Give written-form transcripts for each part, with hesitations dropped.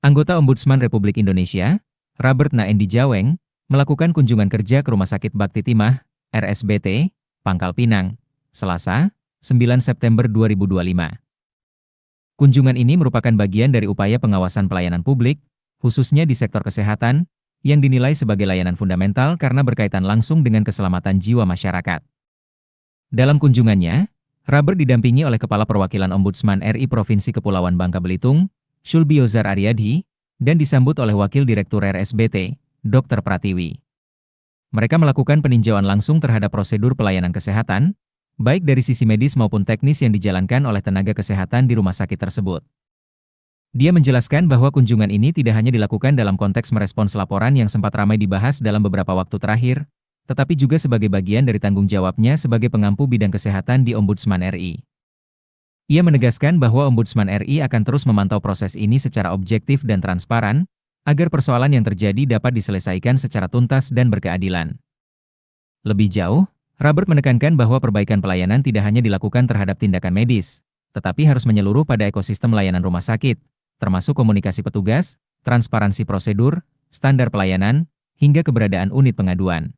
Anggota Ombudsman Republik Indonesia, Robert Naendi Jaweng, melakukan kunjungan kerja ke Rumah Sakit Bakti Timah, RSBT, Pangkal Pinang, Selasa, 9 September 2025. Kunjungan ini merupakan bagian dari upaya pengawasan pelayanan publik, khususnya di sektor kesehatan, yang dinilai sebagai layanan fundamental karena berkaitan langsung dengan keselamatan jiwa masyarakat. Dalam kunjungannya, Robert didampingi oleh Kepala Perwakilan Ombudsman RI Provinsi Kepulauan Bangka Belitung, Shulbi Ozar Aryadi, dan disambut oleh Wakil Direktur RSBT, Dr. Pratiwi. Mereka melakukan peninjauan langsung terhadap prosedur pelayanan kesehatan, baik dari sisi medis maupun teknis yang dijalankan oleh tenaga kesehatan di rumah sakit tersebut. Dia menjelaskan bahwa kunjungan ini tidak hanya dilakukan dalam konteks merespons laporan yang sempat ramai dibahas dalam beberapa waktu terakhir, tetapi juga sebagai bagian dari tanggung jawabnya sebagai pengampu bidang kesehatan di Ombudsman RI. Ia menegaskan bahwa Ombudsman RI akan terus memantau proses ini secara objektif dan transparan, agar persoalan yang terjadi dapat diselesaikan secara tuntas dan berkeadilan. Lebih jauh, Robert menekankan bahwa perbaikan pelayanan tidak hanya dilakukan terhadap tindakan medis, tetapi harus menyeluruh pada ekosistem layanan rumah sakit, termasuk komunikasi petugas, transparansi prosedur, standar pelayanan, hingga keberadaan unit pengaduan.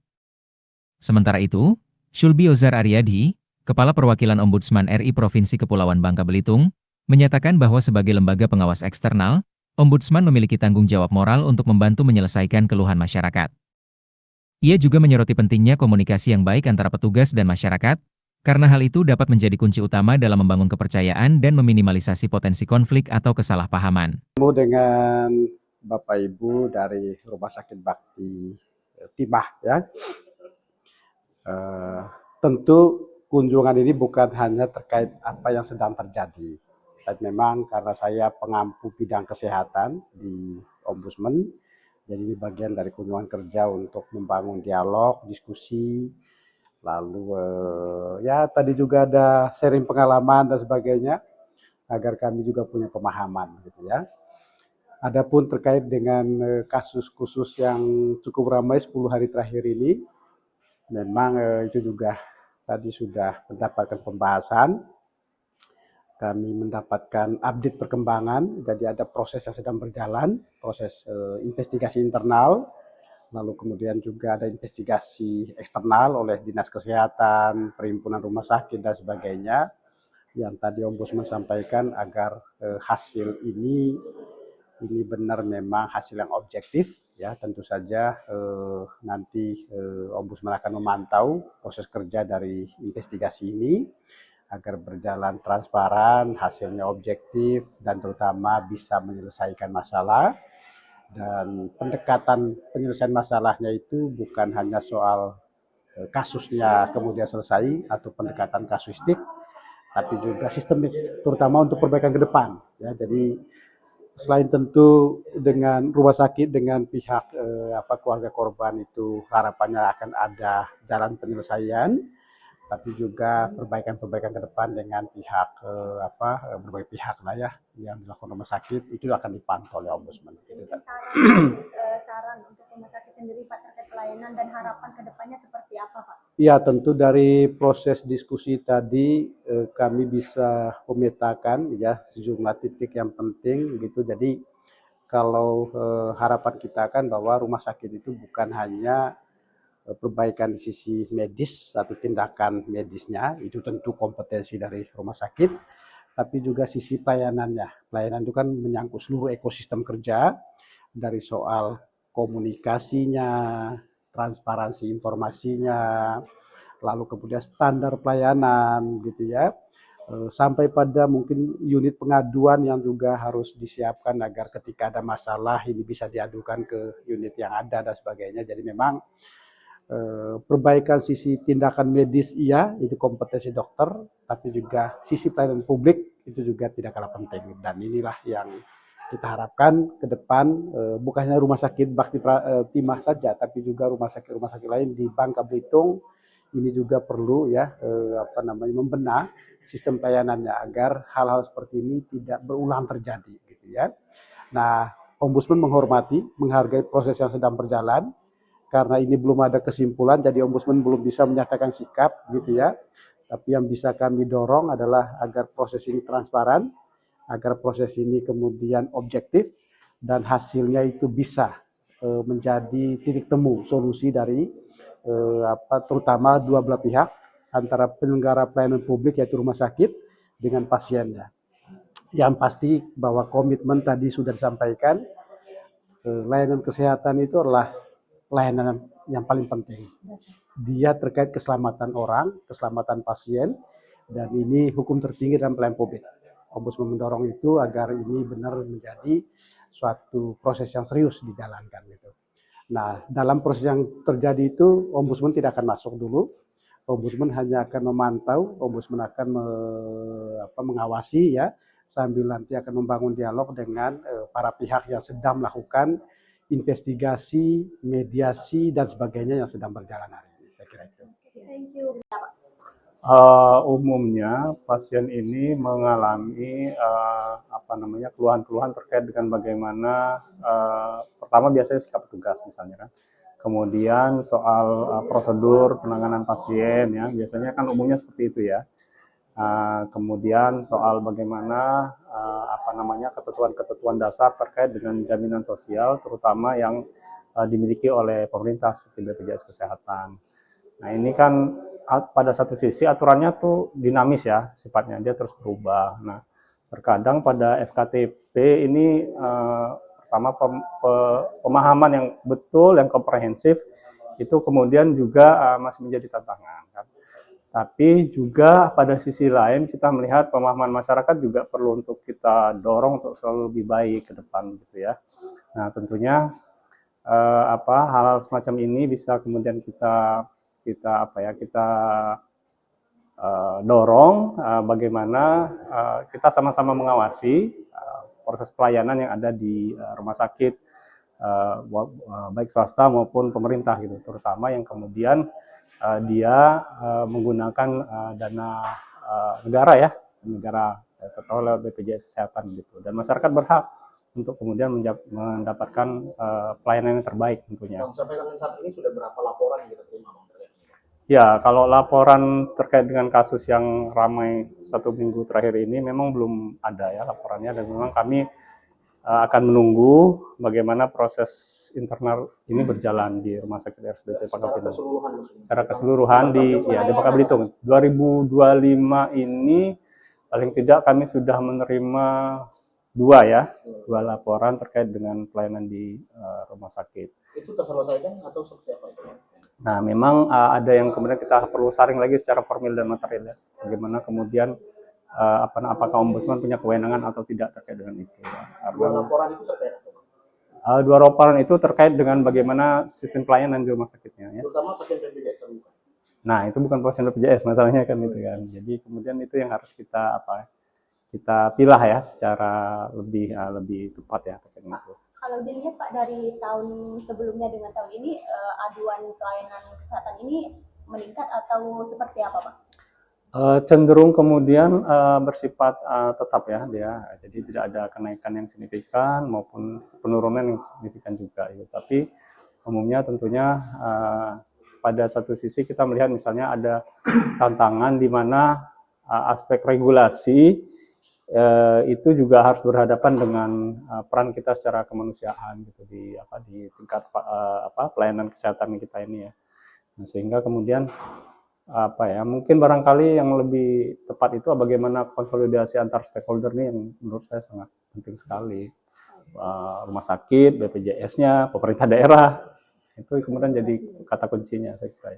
Sementara itu, Shulbi Ozar Aryadi, Kepala Perwakilan Ombudsman RI Provinsi Kepulauan Bangka Belitung, menyatakan bahwa sebagai lembaga pengawas eksternal, Ombudsman memiliki tanggung jawab moral untuk membantu menyelesaikan keluhan masyarakat. Ia juga menyoroti pentingnya komunikasi yang baik antara petugas dan masyarakat, karena hal itu dapat menjadi kunci utama dalam membangun kepercayaan dan meminimalisasi potensi konflik atau kesalahpahaman. Dengan Bapak Ibu dari Rumah Sakit Bakti Timah ya, tentu kunjungan ini bukan hanya terkait apa yang sedang terjadi, tapi memang karena saya pengampu bidang kesehatan di Ombudsman, jadi ini bagian dari kunjungan kerja untuk membangun dialog, diskusi, lalu ya tadi juga ada sharing pengalaman dan sebagainya, agar kami juga punya pemahaman gitu ya. Adapun terkait dengan kasus khusus yang cukup ramai 10 hari terakhir ini, memang itu juga tadi sudah mendapatkan pembahasan, kami mendapatkan update perkembangan, jadi ada proses yang sedang berjalan, proses investigasi internal, lalu kemudian juga ada investigasi eksternal oleh Dinas Kesehatan, Perhimpunan Rumah Sakit, dan sebagainya, yang tadi Ombudsman sampaikan agar hasil ini benar memang hasil yang objektif, ya tentu saja nanti Ombudsman akan memantau proses kerja dari investigasi ini agar berjalan transparan, hasilnya objektif, dan terutama bisa menyelesaikan masalah. Dan pendekatan penyelesaian masalahnya itu bukan hanya soal kasusnya kemudian selesai atau pendekatan kasuistik, tapi juga sistemik, terutama untuk perbaikan ke depan. Ya, jadi selain tentu dengan rumah sakit, dengan pihak keluarga korban itu harapannya akan ada jalan penyelesaian, tapi juga perbaikan-perbaikan ke depan dengan pihak berbagai pihak lah ya yang dilakukan rumah sakit itu akan dipantau oleh Ombudsman. Gitu, saran untuk rumah sakit sendiri Pak terkait pelayanan dan harapan ke depannya seperti apa Pak? Ya tentu dari proses diskusi tadi kami bisa memetakan ya sejumlah titik yang penting gitu. Jadi kalau harapan kita kan bahwa rumah sakit itu bukan hanya perbaikan di sisi medis atau tindakan medisnya, itu tentu kompetensi dari rumah sakit, tapi juga sisi pelayanannya. Pelayanan itu kan menyangkut seluruh ekosistem kerja, dari soal komunikasinya, transparansi informasinya, lalu kemudian standar pelayanan gitu ya, sampai pada mungkin unit pengaduan yang juga harus disiapkan agar ketika ada masalah ini bisa diadukan ke unit yang ada dan sebagainya. Jadi memang perbaikan sisi tindakan medis iya, itu kompetensi dokter, tapi juga sisi pelayanan publik itu juga tidak kalah penting. Dan inilah yang kita harapkan ke depan, bukan hanya rumah sakit Bakti Timah saja, tapi juga rumah sakit lain di Bangka Belitung ini juga perlu ya membenah sistem pelayanannya agar hal-hal seperti ini tidak berulang terjadi gitu ya. Nah, Ombudsman menghargai proses yang sedang berjalan. Karena ini belum ada kesimpulan, jadi Ombudsman belum bisa menyatakan sikap gitu ya. Tapi yang bisa kami dorong adalah agar proses ini transparan, agar proses ini kemudian objektif, dan hasilnya itu bisa menjadi titik temu solusi dari terutama dua belah pihak antara penyelenggara pelayanan publik yaitu rumah sakit dengan pasiennya. Yang pasti bahwa komitmen tadi sudah disampaikan, layanan kesehatan itu adalah layanan yang paling penting. Dia terkait keselamatan orang, keselamatan pasien, dan ini hukum tertinggi dalam pelayanan publik. Ombudsman mendorong itu agar ini benar menjadi suatu proses yang serius dijalankan gitu. Nah, dalam proses yang terjadi itu Ombudsman tidak akan masuk dulu. Ombudsman hanya akan memantau, Ombudsman akan mengawasi ya, sambil nanti akan membangun dialog dengan para pihak yang sedang melakukan investigasi, mediasi dan sebagainya yang sedang berjalan hari ini. Saya kira itu. Thank you. Umumnya pasien ini mengalami keluhan-keluhan terkait dengan bagaimana pertama biasanya sikap petugas misalnya kan, kemudian soal prosedur penanganan pasien ya, biasanya kan umumnya seperti itu ya. Kemudian soal bagaimana ketentuan-ketentuan dasar terkait dengan jaminan sosial terutama yang dimiliki oleh pemerintah seperti BPJS Kesehatan. Nah ini kan pada satu sisi aturannya tuh dinamis ya sifatnya, dia terus berubah. Nah terkadang pada FKTP ini pertama pemahaman yang betul, yang komprehensif itu kemudian juga masih menjadi tantangan kan. Tapi juga pada sisi lain kita melihat pemahaman masyarakat juga perlu untuk kita dorong untuk selalu lebih baik ke depan gitu ya. Nah tentunya hal-hal semacam ini bisa kemudian kita dorong bagaimana kita sama-sama mengawasi proses pelayanan yang ada di rumah sakit baik swasta maupun pemerintah gitu, terutama yang kemudian dia menggunakan dana negara oleh BPJS Kesehatan gitu, dan masyarakat berhak untuk kemudian mendapatkan pelayanan yang terbaik tentunya. Sampai saat ini sudah berapa laporan yang kita terima? Ya, kalau laporan terkait dengan kasus yang ramai 1 minggu terakhir ini memang belum ada ya laporannya, dan memang kami akan menunggu bagaimana proses internal ini berjalan di Rumah Sakit RSBT Pangkal Pinang. Secara keseluruhan di Bangka Belitung. 2025 ini paling tidak kami sudah menerima 2 laporan terkait dengan pelayanan di rumah sakit. Itu terselesaikan atau seperti apa? Nah, memang ada yang kemudian kita perlu saring lagi secara formil dan material ya. Bagaimana kemudian apakah Ombudsman punya kewenangan atau tidak terkait dengan itu. Ya. 2 laporan itu terkait apa? 2 laporan itu terkait dengan bagaimana sistem pelayanan di rumah sakitnya. Ya. Terutama pasien BPJS. Nah, itu bukan pasien BPJS masalahnya kan itu kan. Jadi kemudian itu yang harus kita pilah ya secara lebih tepat ya terkait itu. Kalau dilihat Pak dari tahun sebelumnya dengan tahun ini, aduan pelayanan kesehatan ini meningkat atau seperti apa Pak? Cenderung kemudian bersifat tetap ya dia, jadi tidak ada kenaikan yang signifikan maupun penurunan yang signifikan juga. Ya. Tapi umumnya tentunya pada satu sisi kita melihat misalnya ada tantangan di mana aspek regulasi itu juga harus berhadapan dengan peran kita secara kemanusiaan gitu di tingkat pelayanan kesehatan kita ini ya. Nah, sehingga kemudian mungkin barangkali yang lebih tepat itu bagaimana konsolidasi antar stakeholder nih yang menurut saya sangat penting sekali. Rumah sakit, BPJS-nya, pemerintah daerah itu kemudian jadi kata kuncinya saya kira.